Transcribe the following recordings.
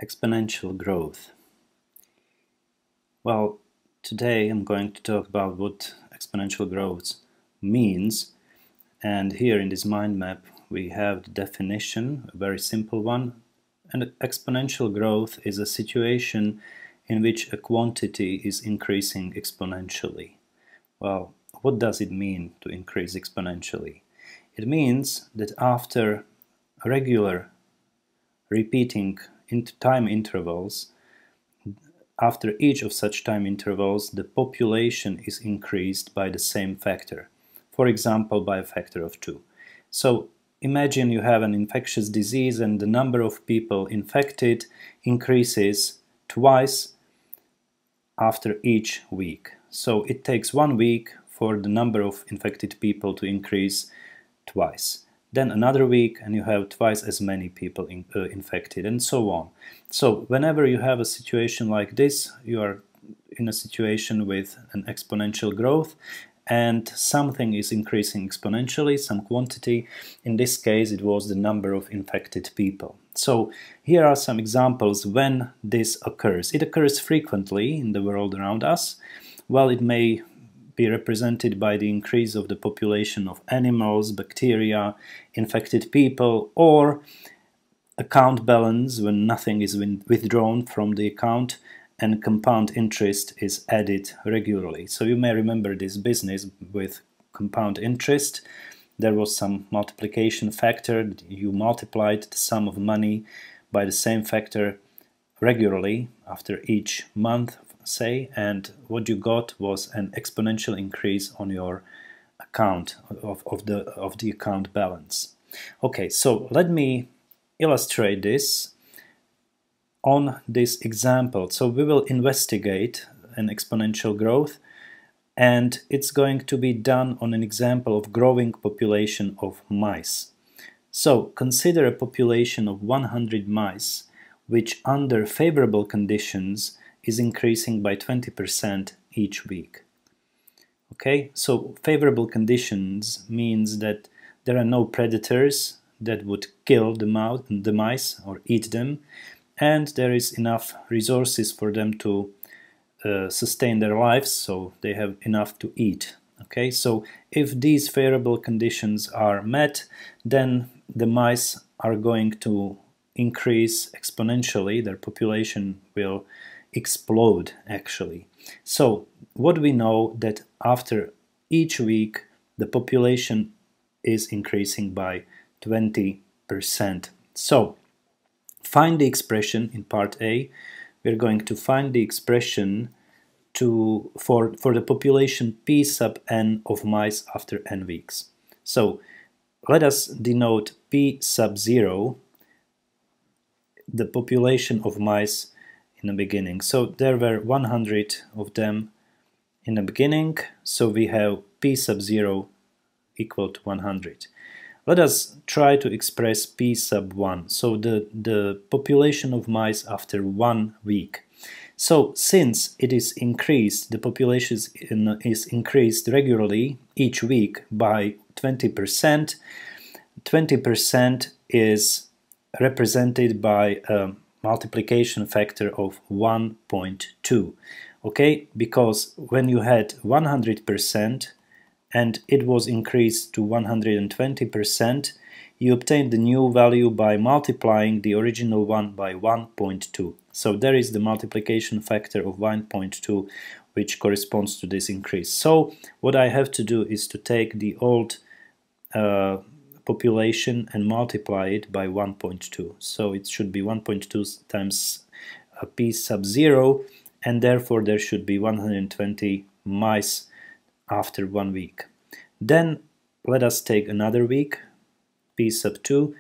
Exponential growth. Well, today I'm going to talk about what exponential growth means, and here in this mind map we have the definition, a very simple one. And exponential growth is a situation in which a quantity is increasing exponentially. Well, what does it mean to increase exponentially? It means that after regular repeating time intervals, after each of such time intervals, the population is increased by the same factor, for example by a factor of 2. So imagine you have an infectious disease and the number of people infected increases twice after each week. So it takes 1 week for the number of infected people to increase twice. Then another week and you have twice as many people infected, and so on. So whenever you have a situation like this, you are in a situation with an exponential growth and something is increasing exponentially, some quantity. In this case it was the number of infected people. So here are some examples when this occurs. It occurs frequently in the world around us. Well, it may be represented by the increase of the population of animals, bacteria, infected people, or account balance when nothing is withdrawn from the account and compound interest is added regularly. So you may remember this business with compound interest. There was some multiplication factor. You multiplied the sum of money by the same factor regularly after each month, say, and what you got was an exponential increase on your account of the account balance. Okay, so let me illustrate this on this example. So we will investigate an exponential growth, and it's going to be done on an example of growing population of mice. So consider a population of 100 mice which under favorable conditions is increasing by 20% each week. Okay, so favorable conditions means that there are no predators that would kill the mice or eat them, and there is enough resources for them to sustain their lives, so they have enough to eat. Okay, so if these favorable conditions are met, then the mice are going to increase exponentially, their population will explode actually. So what we know that after each week the population is increasing by 20%. So find the expression in part A. We're going to find the expression for the population P sub n of mice after n weeks. So let us denote P sub 0, the population of mice in the beginning. So there were 100 of them in the beginning, so we have P sub 0 equal to 100. Let us try to express P sub 1, so the population of mice after 1 week. So since it is increased, the population is increased regularly each week by 20%, 20% is represented by a multiplication factor of 1.2. Okay, because when you had 100% and it was increased to 120%, you obtained the new value by multiplying the original one by 1.2. So there is the multiplication factor of 1.2, which corresponds to this increase. So what I have to do is to take the old population and multiply it by 1.2. So it should be 1.2 times P sub 0, and therefore there should be 120 mice after 1 week. Then let us take another week, P sub 2,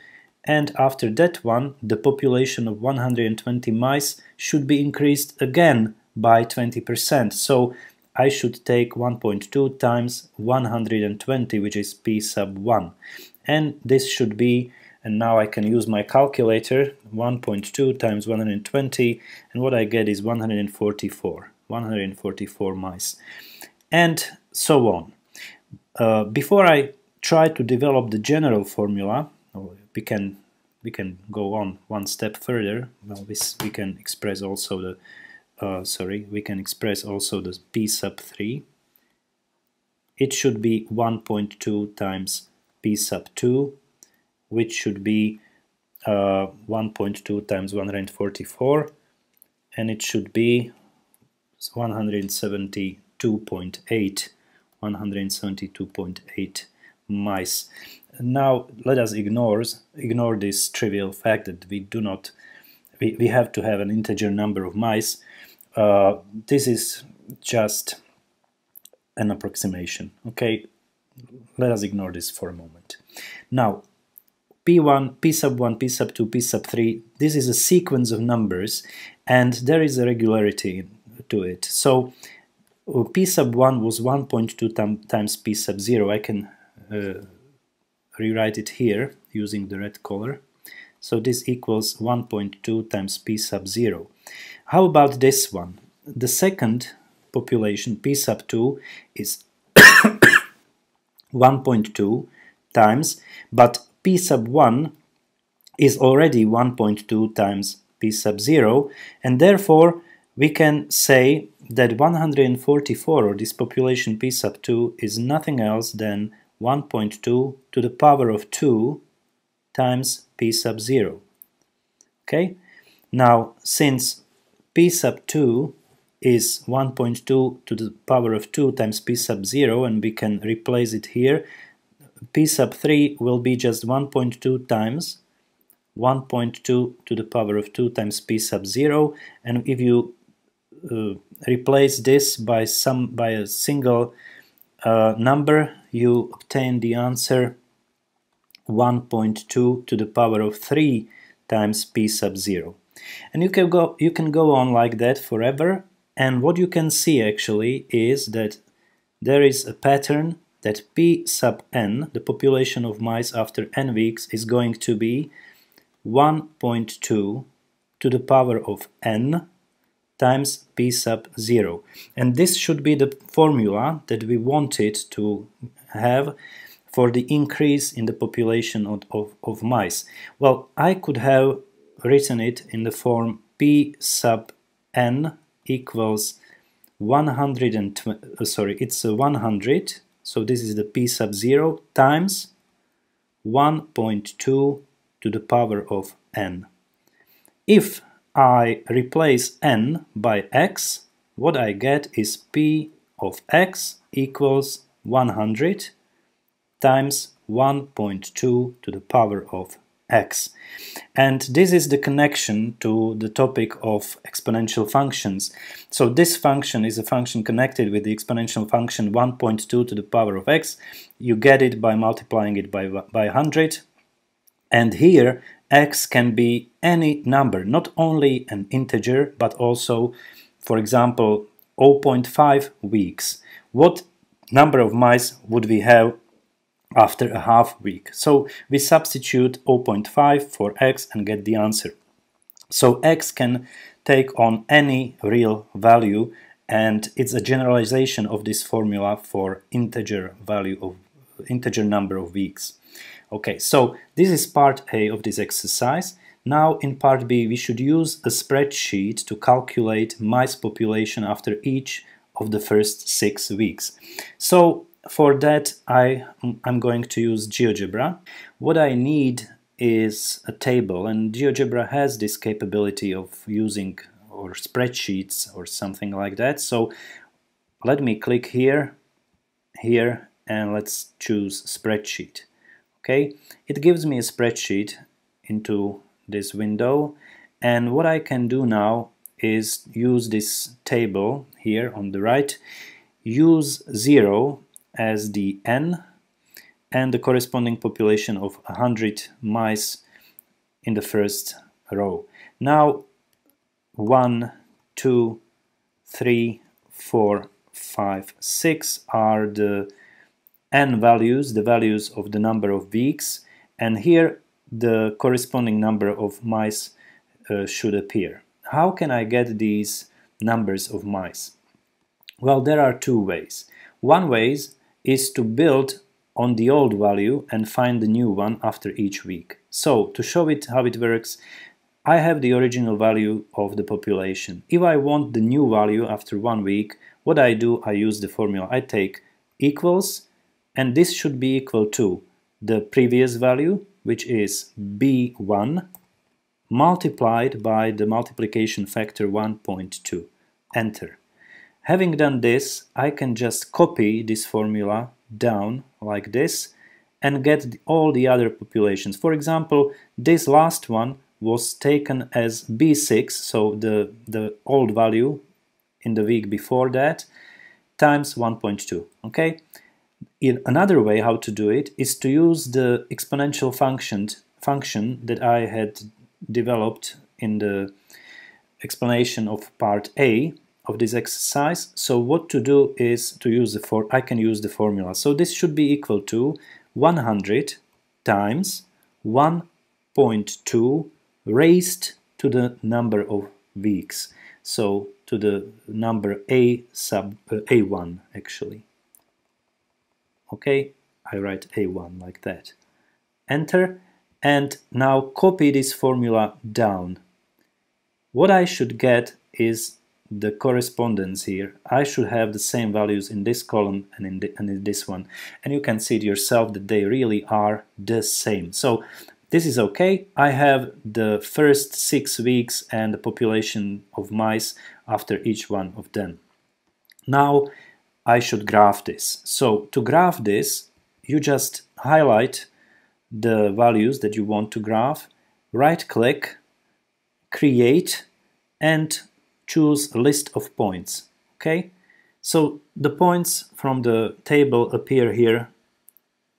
and after that one the population of 120 mice should be increased again by 20%. So I should take 1.2 times 120, which is P sub 1. And this should be, and now I can use my calculator, 1.2 times 120, and what I get is 144 mice, and so on. Before I try to develop the general formula, or we can we can go on one step further. Well, we can express also the we can express also the p sub 3. It should be 1.2 times p sub 2, which should be 1.2 times 144, and it should be 172.8 mice. Now let us ignore this trivial fact that we have to have an integer number of mice. This is just an approximation. Okay, let us ignore this for a moment. Now P1, P sub 1, P sub 2, P sub 3, this is a sequence of numbers and there is a regularity to it. So P sub 1 was 1.2 times P sub 0. I can rewrite it here using the red color. So this equals 1.2 times P sub 0. How about this one? The second population, P sub 2, is 1.2 times, but P sub 1 is already 1.2 times P sub 0, and therefore we can say that 144, or this population P sub 2, is nothing else than 1.2 to the power of 2 times P sub 0. Okay? Now, since P sub 2 is 1.2 to the power of 2 times P sub 0, and we can replace it here, P sub 3 will be just 1.2 times 1.2 to the power of 2 times P sub 0, and if you replace this by a single number, you obtain the answer 1.2 to the power of 3 times P sub 0. And you can go on like that forever, and what you can see actually is that there is a pattern that P sub n, the population of mice after n weeks, is going to be 1.2 to the power of n times P sub 0. And this should be the formula that we wanted to have for the increase in the population of mice. Well, I could have written it in the form P sub n equals 100, so this is the P sub 0 times 1.2 to the power of n. If I replace n by x, what I get is P of x equals 100 times 1.2 to the power of x. And this is the connection to the topic of exponential functions. So this function is a function connected with the exponential function 1.2 to the power of x. You get it by multiplying it by 100. And here x can be any number, not only an integer, but also, for example, 0.5 weeks. What number of mice would we have after a half week? So we substitute 0.5 for x and get the answer. So x can take on any real value, and it's a generalization of this formula for integer number of weeks. Okay, so this is part A of this exercise. Now in part B we should use a spreadsheet to calculate mice population after each of the first 6 weeks. So for that I'm going to use Geogebra. What I need is a table, and Geogebra has this capability of using or spreadsheets or something like that. So let me click here, and let's choose spreadsheet. Okay, it gives me a spreadsheet into this window, and what I can do now is use this table here on the right, use 0 as the n and the corresponding population of 100 mice in the first row. Now 1, 2, 3, 4, 5, 6 are the n values, the values of the number of weeks, and here the corresponding number of mice should appear. How can I get these numbers of mice? Well, there are two ways. One way is to build on the old value and find the new one after each week. So to show it how it works, I have the original value of the population. If I want the new value after 1 week, what I do, I use the formula. I take equals, and this should be equal to the previous value, which is B1, multiplied by the multiplication factor 1.2. Enter. Having done this, I can just copy this formula down like this and get all the other populations. For example, this last one was taken as B6, so the old value in the week before that, times 1.2. Okay? Another way how to do it is to use the exponential function that I had developed in the explanation of part A of this exercise. So what to do is to use I can use the formula. So this should be equal to 100 times 1.2 raised to the number of weeks. So to the number A sub A1 actually. Okay, I write A1 like that. Enter, and now copy this formula down. What I should get is the correspondence here. I should have the same values in this column and in this one. And you can see it yourself that they really are the same. So this is okay. I have the first 6 weeks and the population of mice after each one of them. Now I should graph this. So to graph this, you just highlight the values that you want to graph, right-click, create, and choose list of points. Okay, so the points from the table appear here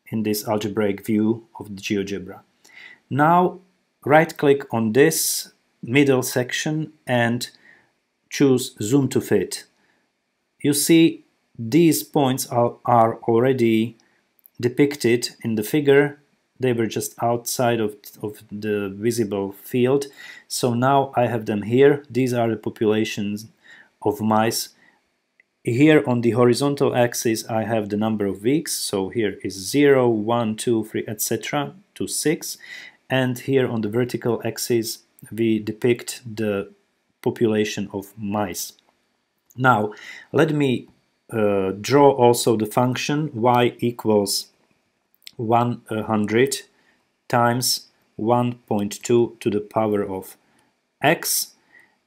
in this algebraic view of the GeoGebra. Now right-click on this middle section and choose zoom to fit. You see these points are already depicted in the figure. They were just outside of the visible field. So now I have them here. These are the populations of mice. Here on the horizontal axis I have the number of weeks. So here is 0, 1, 2, 3, etc. to 6. And here on the vertical axis we depict the population of mice. Now let me draw also the function y equals 100 times 1.2 to the power of x,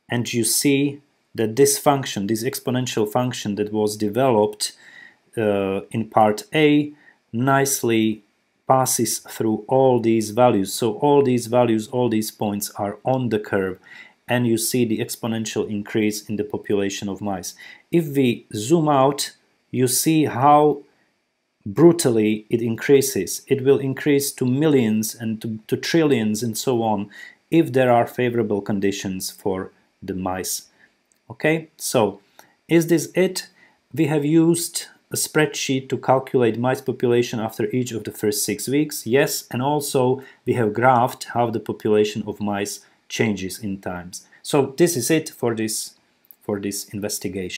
and you see that this function, this exponential function that was developed in part A, nicely passes through all these values. So all these values, all these points are on the curve, and you see the exponential increase in the population of mice. If we zoom out, you see how brutally it increases. It will increase to millions and to trillions and so on if there are favorable conditions for the mice. Okay, so is this it? We have used a spreadsheet to calculate mice population after each of the first 6 weeks. Yes, and also we have graphed how the population of mice changes in times. So this is it for this investigation.